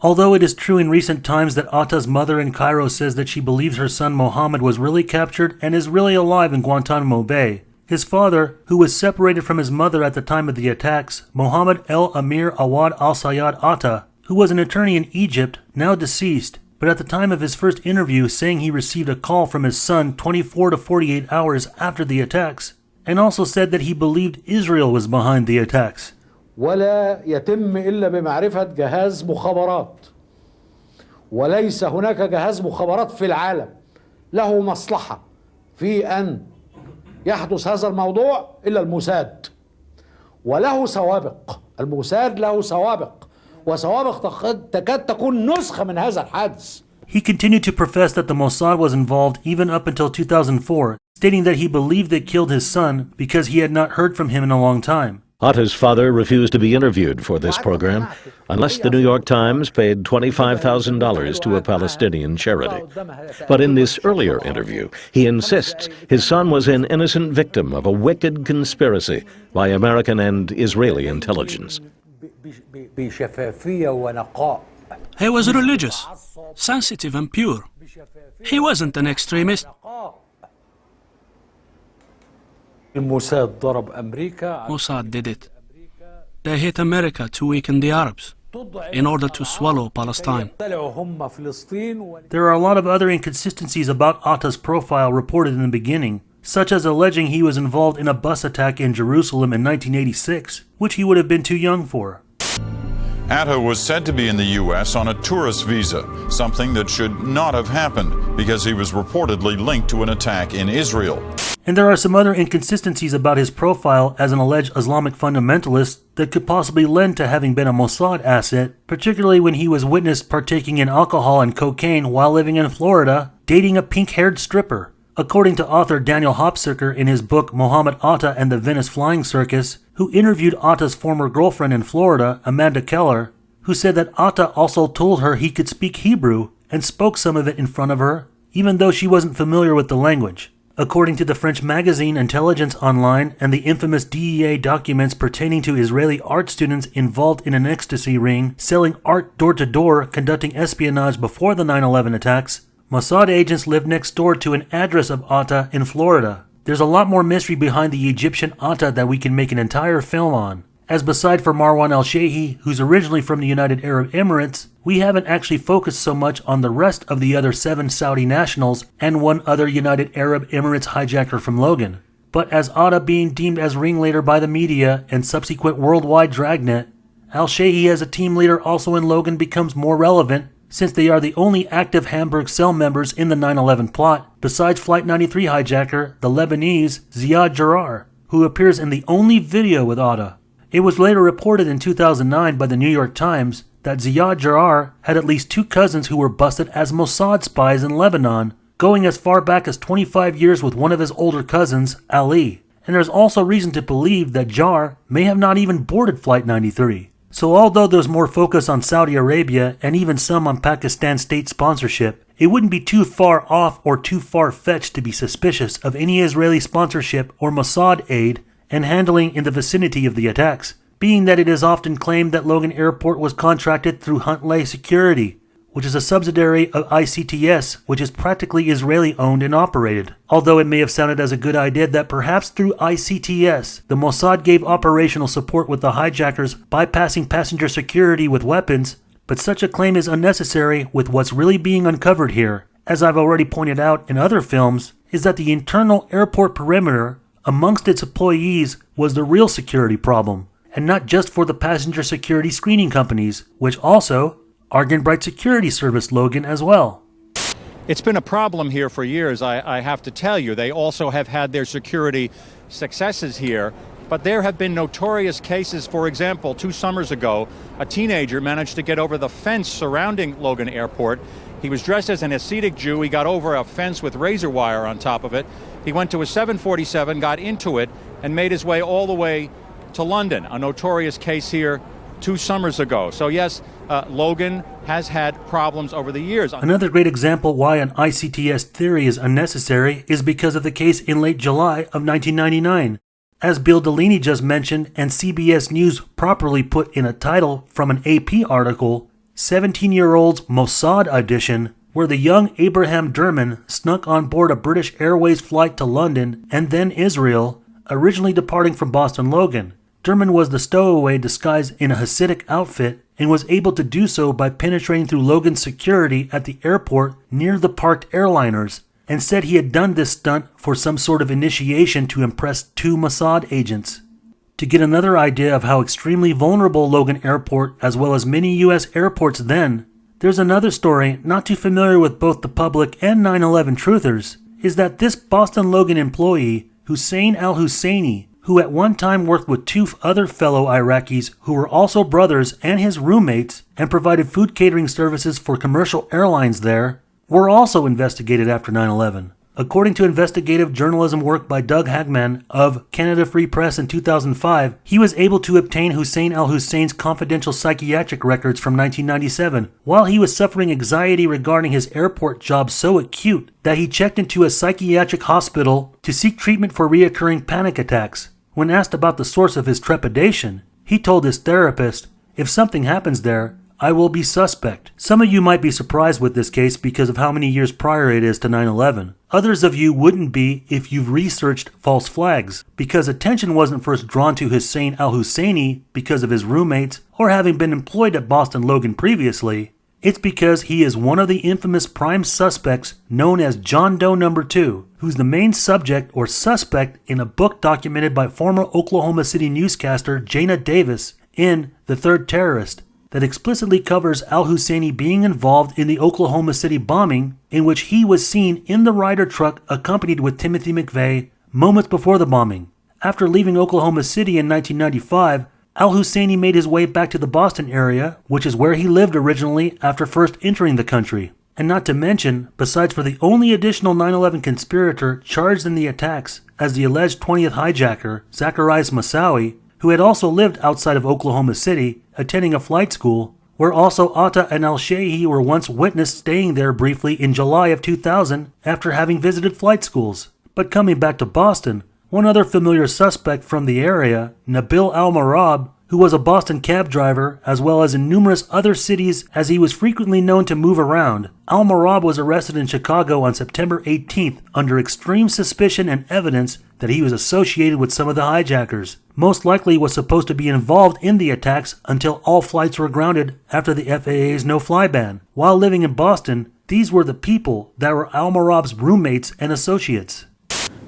Although it is true in recent times that Atta's mother in Cairo says that she believes her son Mohammed was really captured and is really alive in Guantanamo Bay, his father, who was separated from his mother at the time of the attacks, Mohammed El Amir Awad al-Sayyad Atta, who was an attorney in Egypt, now deceased, but at the time of his first interview saying he received a call from his son 24 to 48 hours after the attacks, and also said that he believed Israel was behind the attacks. ولا يتم إلا بمعرفة جهاز مخابرات وليس هناك جهاز مخابرات في العالم له مصلحة في أن يحدث هذا الموضوع إلا الموساد وله سوابق الموساد له سوابق وسوابق تكاد تكون نسخة من هذا الحادث. He continued to profess that the Mossad was involved even up until 2004, stating that he believed they killed his son because he had not heard from him in a long time. Atta's father refused to be interviewed for this program unless the New York Times paid $25,000 to a Palestinian charity. But in this earlier interview, he insists his son was an innocent victim of a wicked conspiracy by American and Israeli intelligence. He was religious, sensitive and pure. He wasn't an extremist. Mossad did it. They hit America to weaken the Arabs in order to swallow Palestine. There are a lot of other inconsistencies about Atta's profile reported in the beginning, such as alleging he was involved in a bus attack in Jerusalem in 1986, which he would have been too young for. Atta was said to be in the U.S. on a tourist visa, something that should not have happened because he was reportedly linked to an attack in Israel. And there are some other inconsistencies about his profile as an alleged Islamic fundamentalist that could possibly lend to having been a Mossad asset, particularly when he was witnessed partaking in alcohol and cocaine while living in Florida, dating a pink-haired stripper. According to author Daniel Hopsicker in his book Mohammed Atta and the Venice Flying Circus, who interviewed Atta's former girlfriend in Florida, Amanda Keller, who said that Atta also told her he could speak Hebrew and spoke some of it in front of her, even though she wasn't familiar with the language. According to the French magazine Intelligence Online and the infamous DEA documents pertaining to Israeli art students involved in an ecstasy ring selling art door-to-door conducting espionage before the 9/11 attacks, Mossad agents lived next door to an address of Atta in Florida. There's a lot more mystery behind the Egyptian Atta that we can make an entire film on, as beside for Marwan al-Shehi, who's originally from the United Arab Emirates, we haven't actually focused so much on the rest of the other 7 Saudi nationals and one other United Arab Emirates hijacker from Logan. But as Atta being deemed as ringleader by the media and subsequent worldwide dragnet, al-Shehi as a team leader also in Logan becomes more relevant, since they are the only active Hamburg cell members in the 9/11 plot, besides Flight 93 hijacker, the Lebanese Ziad Jarrah, who appears in the only video with Atta. It was later reported in 2009 by the New York Times that Ziad Jarrah had at least 2 cousins who were busted as Mossad spies in Lebanon, going as far back as 25 years with one of his older cousins, Ali. And there's also reason to believe that Jarrah may have not even boarded Flight 93. So although there's more focus on Saudi Arabia and even some on Pakistan state sponsorship, it wouldn't be too far off or too far-fetched to be suspicious of any Israeli sponsorship or Mossad aid and handling in the vicinity of the attacks, being that it is often claimed that Logan Airport was contracted through Huntley Security, which is a subsidiary of ICTS, which is practically Israeli-owned and operated. Although it may have sounded as a good idea that perhaps through ICTS, the Mossad gave operational support with the hijackers bypassing passenger security with weapons, but such a claim is unnecessary with what's really being uncovered here, as I've already pointed out in other films, is that the internal airport perimeter amongst its employees was the real security problem, and not just for the passenger security screening companies, which also Argenbright Security Service Logan as well. It's been a problem here for years, I have to tell you. They also have had their security successes here, but there have been notorious cases. For example, 2 summers ago, a teenager managed to get over the fence surrounding Logan Airport. He was dressed as an Hasidic Jew. He got over a fence with razor wire on top of it. He went to a 747, got into it, and made his way all the way to London, a notorious case here 2 summers ago. So yes, Logan has had problems over the years. Another great example why an ICTS theory is unnecessary is because of the case in late July of 1999. As Bill Delaney just mentioned and CBS News properly put in a title from an AP article, 17-year-old's Mossad audition, where the young Abraham Derman snuck on board a British Airways flight to London and then Israel, originally departing from Boston Logan. Derman was the stowaway disguised in a Hasidic outfit and was able to do so by penetrating through Logan's security at the airport near the parked airliners, and said he had done this stunt for some sort of initiation to impress 2 Mossad agents. To get another idea of how extremely vulnerable Logan Airport, as well as many U.S. airports then, there's another story not too familiar with both the public and 9/11 truthers, is that this Boston Logan employee, Hussein al-Husseini, who at one time worked with 2 other fellow Iraqis who were also brothers and his roommates and provided food catering services for commercial airlines there, were also investigated after 9/11. According to investigative journalism work by Doug Hagman of Canada Free Press in 2005, he was able to obtain Hussein al-Hussein's confidential psychiatric records from 1997 while he was suffering anxiety regarding his airport job so acute that he checked into a psychiatric hospital to seek treatment for reoccurring panic attacks. When asked about the source of his trepidation, he told his therapist, "If something happens there, I will be suspect." Some of you might be surprised with this case because of how many years prior it is to 9/11. Others of you wouldn't be if you've researched false flags, because attention wasn't first drawn to Hussein al-Husseini because of his roommates or having been employed at Boston Logan previously. It's because he is one of the infamous prime suspects known as John Doe No. 2, who's the main subject or suspect in a book documented by former Oklahoma City newscaster Jana Davis in The Third Terrorist, that explicitly covers al-Husseini being involved in the Oklahoma City bombing, in which he was seen in the Ryder truck accompanied with Timothy McVeigh moments before the bombing. After leaving Oklahoma City in 1995, al-Husseini made his way back to the Boston area, which is where he lived originally after first entering the country. And not to mention, besides for the only additional 9/11 conspirator charged in the attacks as the alleged 20th hijacker, Zacharias Moussaoui, who had also lived outside of Oklahoma City, attending a flight school, where also Atta and al-Sheihi were once witnessed staying there briefly in July of 2000 after having visited flight schools. But coming back to Boston, one other familiar suspect from the area, Nabil al-Marab, who was a Boston cab driver as well as in numerous other cities as he was frequently known to move around. Al-Marab was arrested in Chicago on September 18th under extreme suspicion and evidence that he was associated with some of the hijackers. Most likely was supposed to be involved in the attacks until all flights were grounded after the FAA's no-fly ban. While living in Boston, these were the people that were Al-Marab's roommates and associates.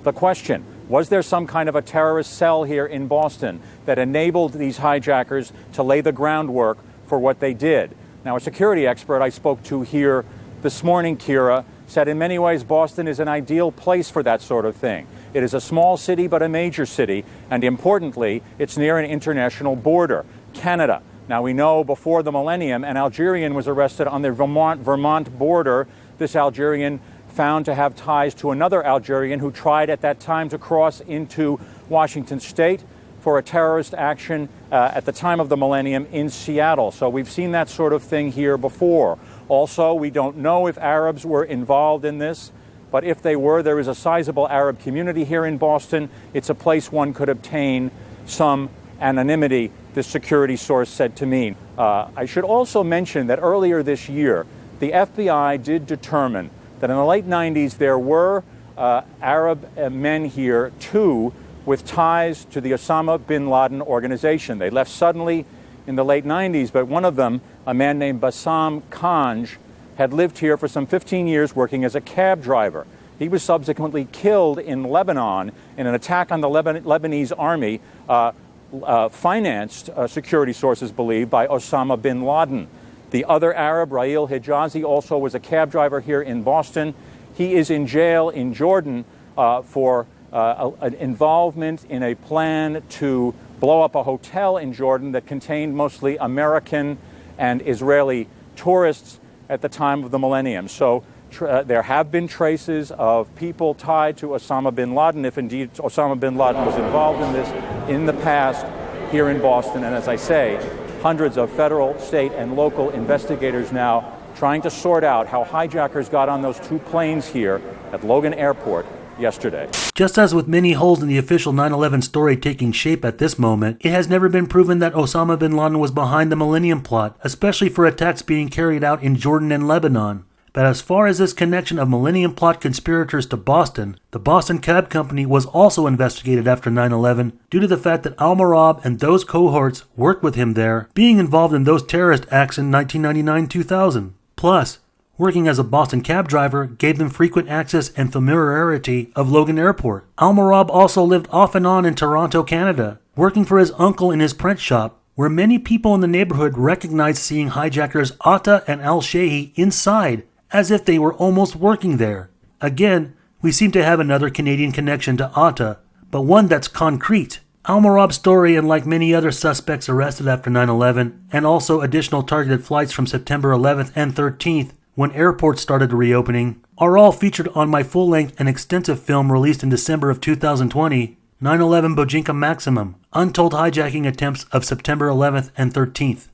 The question, was there some kind of a terrorist cell here in Boston that enabled these hijackers to lay the groundwork for what they did? Now, a security expert I spoke to here this morning, Kira, said in many ways Boston is an ideal place for that sort of thing. It is a small city but a major city, and importantly, it's near an international border, Canada. Now, we know before the millennium, an Algerian was arrested on the Vermont border. This Algerian found to have ties to another Algerian who tried at that time to cross into Washington State for a terrorist action at the time of the millennium in Seattle. So we've seen that sort of thing here before. Also, we don't know if Arabs were involved in this, but if they were, there is a sizable Arab community here in Boston. It's a place one could obtain some anonymity, this security source said to me. I should also mention that earlier this year, the FBI did determine that in the late 90s there were Arab men here, too, with ties to the Osama bin Laden organization. They left suddenly in the late 90s, but one of them, a man named Bassam Kanj, had lived here for some 15 years working as a cab driver. He was subsequently killed in Lebanon in an attack on the Lebanese army, financed, security sources believe, by Osama bin Laden. The other Arab, Rail Hijazi, also was a cab driver here in Boston. He is in jail in Jordan for an involvement in a plan to blow up a hotel in Jordan that contained mostly American and Israeli tourists at the time of the millennium. So there have been traces of people tied to Osama bin Laden, if indeed Osama bin Laden was involved in this in the past here in Boston. And as I say, hundreds of federal, state, and local investigators now trying to sort out how hijackers got on those 2 planes here at Logan Airport yesterday. Just as with many holes in the official 9/11 story taking shape at this moment, it has never been proven that Osama bin Laden was behind the Millennium Plot, especially for attacks being carried out in Jordan and Lebanon. But as far as this connection of Millennium Plot conspirators to Boston, the Boston Cab Company was also investigated after 9/11 due to the fact that Al-Marab and those cohorts worked with him there, being involved in those terrorist acts in 1999-2000. Plus, working as a Boston cab driver gave them frequent access and familiarity of Logan Airport. Al-Marab also lived off and on in Toronto, Canada, working for his uncle in his print shop, where many people in the neighborhood recognized seeing hijackers Atta and Al-Shehi inside, as if they were almost working there. Again, we seem to have another Canadian connection to Atta, but one that's concrete. Al-Marab's story, and like many other suspects arrested after 9/11, and also additional targeted flights from September 11th and 13th, when airports started reopening, are all featured on my full-length and extensive film released in December of 2020, 9/11 Bojinka Maximum, Untold Hijacking Attempts of September 11th and 13th.